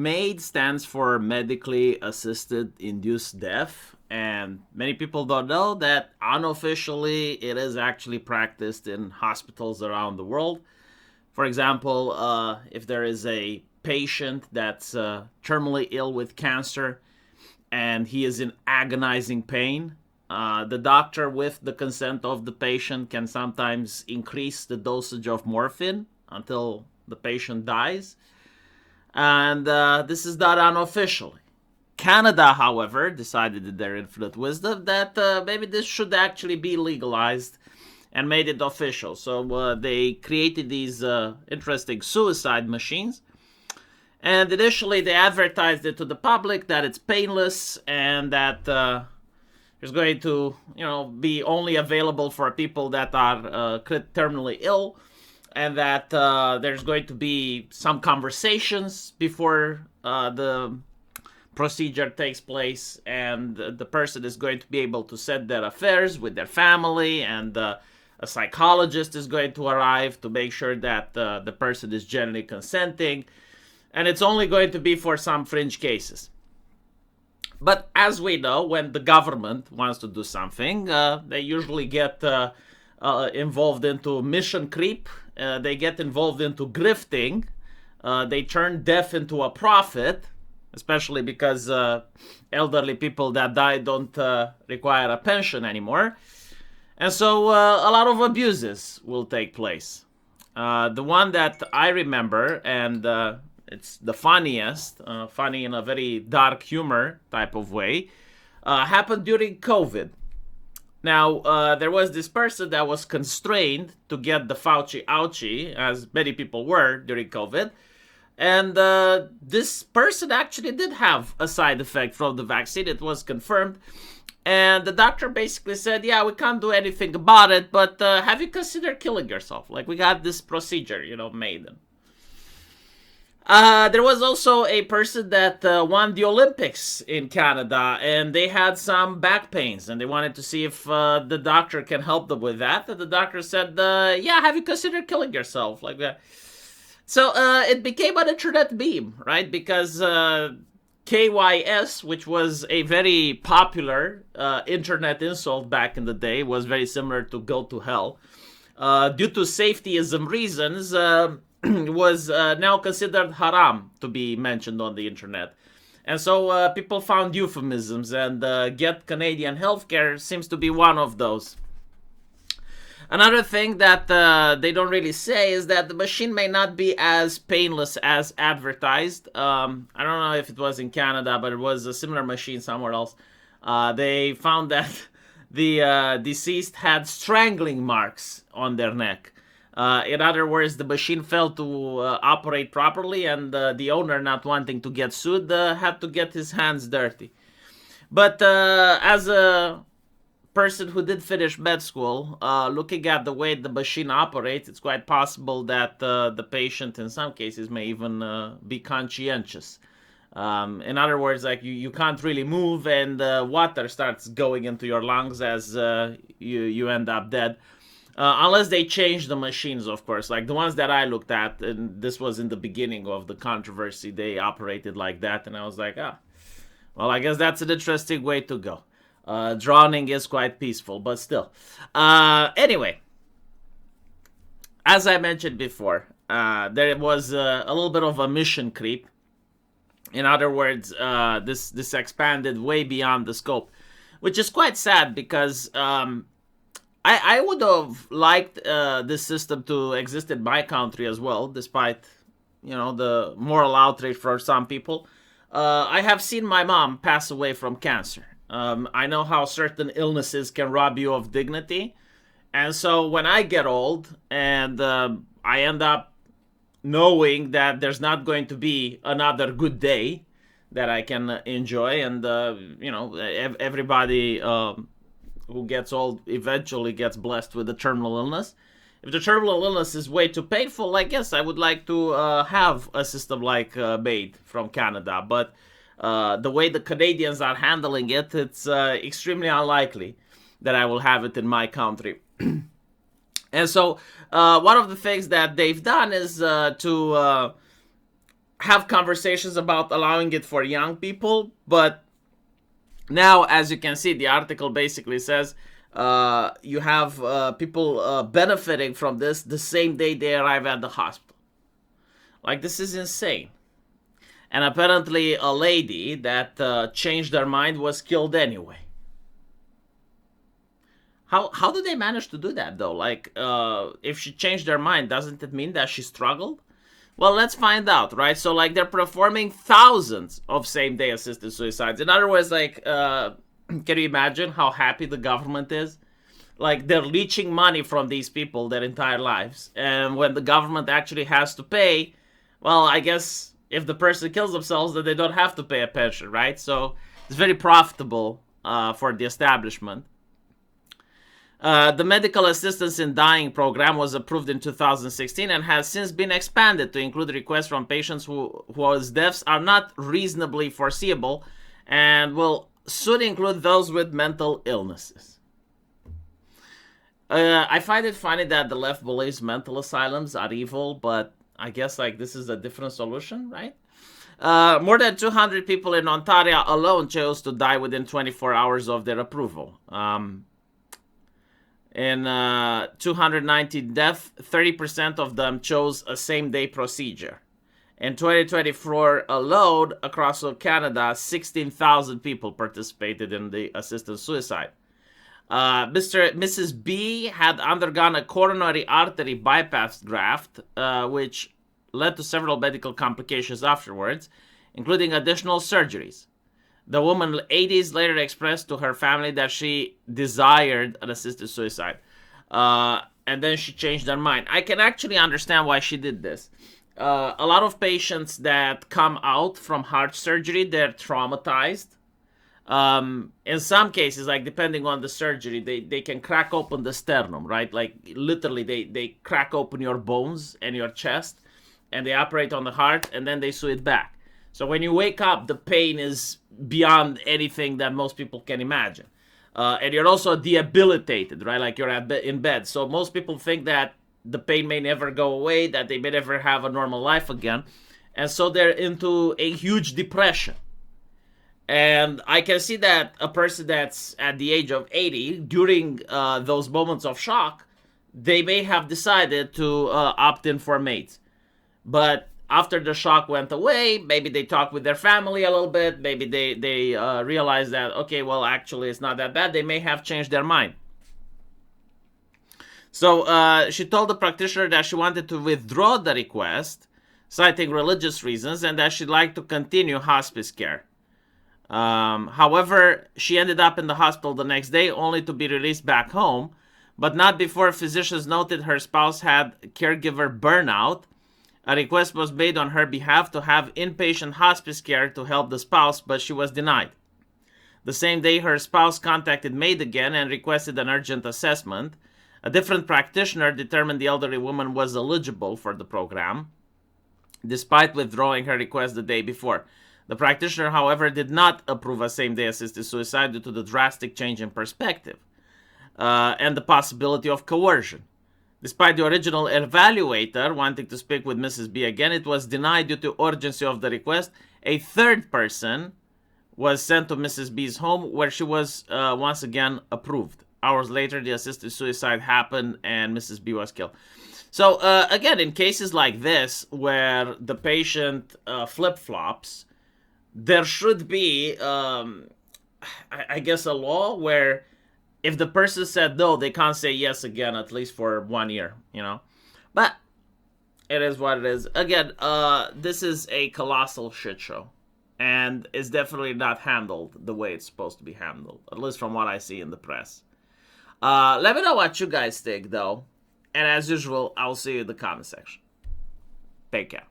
MAID stands for medically assisted induced death, and many people don't know that unofficially it is actually practiced in hospitals around the world. For example, if there is a patient that's terminally ill with cancer and he is in agonizing pain, the doctor, with the consent of the patient, can sometimes increase the dosage of morphine until the patient dies. And this is done unofficially. Canada, however, decided in their infinite wisdom that maybe this should actually be legalized and made it official. So they created these interesting suicide machines. And initially they advertised it to the public that it's painless and that it's going to, be only available for people that are terminally ill, and that there's going to be some conversations before the procedure takes place, and the person is going to be able to set their affairs with their family, and a psychologist is going to arrive to make sure that the person is generally consenting, and it's only going to be for some fringe cases. But as we know, when the government wants to do something, they usually get involved into mission creep. They get involved into grifting. They turn death into a profit, especially because elderly people that die don't require a pension anymore. And so a lot of abuses will take place. The one that I remember, and it's the funniest, funny in a very dark humor type of way, happened during COVID. Now, there was this person that was constrained to get the Fauci ouchie, as many people were during COVID. And this person actually did have a side effect from the vaccine. It was confirmed. And the doctor basically said, yeah, we can't do anything about it, but have you considered killing yourself? Like, we got this procedure, made. There was also a person that won the Olympics in Canada, and they had some back pains, and they wanted to see if the doctor can help them with that. And the doctor said, yeah, have you considered killing yourself? Like that. So it became an internet meme, right? Because KYS, which was a very popular internet insult back in the day, was very similar to go to hell. Due to safetyism reasons, was now considered haram to be mentioned on the internet. And so people found euphemisms, and Get Canadian Healthcare seems to be one of those. Another thing that they don't really say is that the machine may not be as painless as advertised. I don't know if it was in Canada, but it was a similar machine somewhere else. They found that the deceased had strangling marks on their neck. In other words, the machine failed to operate properly, and the owner, not wanting to get sued, had to get his hands dirty. But as a person who did finish med school, looking at the way the machine operates, it's quite possible that the patient in some cases may even be conscientious. In other words, like you can't really move, and water starts going into your lungs as you end up dead. Unless they change the machines, of course. Like the ones that I looked at, and this was in the beginning of the controversy, they operated like that, and I was like, well, I guess that's an interesting way to go. Drowning is quite peaceful, but still. Anyway, as I mentioned before, there was a little bit of a mission creep. In other words, this expanded way beyond the scope, which is quite sad because I would have liked this system to exist in my country as well, despite, the moral outrage for some people. I have seen my mom pass away from cancer. I know how certain illnesses can rob you of dignity. And so when I get old and I end up knowing that there's not going to be another good day that I can enjoy, and, everybody who gets old eventually gets blessed with a terminal illness. If the terminal illness is way too painful, I guess I would like to have a system like MAID from Canada. But the way the Canadians are handling it, it's extremely unlikely that I will have it in my country. And so one of the things that they've done is to have conversations about allowing it for young people, but now, as you can see, the article basically says you have people benefiting from this the same day they arrive at the hospital. Like, this is insane. And apparently a lady that changed her mind was killed anyway. How do they manage to do that, though? Like, if she changed her mind, doesn't it mean that she struggled? Well, let's find out, right? So, like, they're performing thousands of same-day assisted suicides. In other words, like, can you imagine how happy the government is? Like, they're leeching money from these people their entire lives. And when the government actually has to pay, well, I guess if the person kills themselves, then they don't have to pay a pension, right? So it's very profitable for the establishment. The Medical Assistance in Dying program was approved in 2016 and has since been expanded to include requests from patients whose deaths are not reasonably foreseeable and will soon include those with mental illnesses. I find it funny that the left believes mental asylums are evil, but I guess like this is a different solution, right? More than 200 people in Ontario alone chose to die within 24 hours of their approval. In 290 deaths, 30% of them chose a same-day procedure. In 2024 alone, across Canada, 16,000 people participated in the assisted suicide. Mrs. B had undergone a coronary artery bypass graft, which led to several medical complications afterwards, including additional surgeries. The woman, 80s, later expressed to her family that she desired an assisted suicide. And then she changed her mind. I can actually understand why she did this. A lot of patients that come out from heart surgery, they're traumatized. In some cases, like depending on the surgery, they can crack open the sternum, right? Like literally they crack open your bones and your chest, and they operate on the heart, and then they sew it back. So when you wake up, the pain is beyond anything that most people can imagine. And you're also debilitated, right? Like you're in bed. So most people think that the pain may never go away, that they may never have a normal life again. And so they're into a huge depression. And I can see that a person that's at the age of 80, during those moments of shock, they may have decided to opt in for MAID. But after the shock went away, maybe they talked with their family a little bit. Maybe they realized that, okay, well, actually, it's not that bad. They may have changed their mind. So she told the practitioner that she wanted to withdraw the request, citing religious reasons, and that she'd like to continue hospice care. However, she ended up in the hospital the next day, only to be released back home, but not before physicians noted her spouse had caregiver burnout. A request was made on her behalf to have inpatient hospice care to help the spouse, but she was denied. The same day, her spouse contacted MAID again and requested an urgent assessment. A different practitioner determined the elderly woman was eligible for the program, despite withdrawing her request the day before. The practitioner, however, did not approve a same-day assisted suicide due to the drastic change in perspective and the possibility of coercion. Despite the original evaluator wanting to speak with Mrs. B again, it was denied due to urgency of the request. A third person was sent to Mrs. B's home, where she was once again approved. Hours later, the assisted suicide happened and Mrs. B was killed. So, again, in cases like this, where the patient flip-flops, there should be, I guess, a law where if the person said no, they can't say yes again, at least for 1 year, you know. But it is what it is. Again, this is a colossal shit show. And it's definitely not handled the way it's supposed to be handled, at least from what I see in the press. Let me know what you guys think, though. And as usual, I'll see you in the comment section. Take care.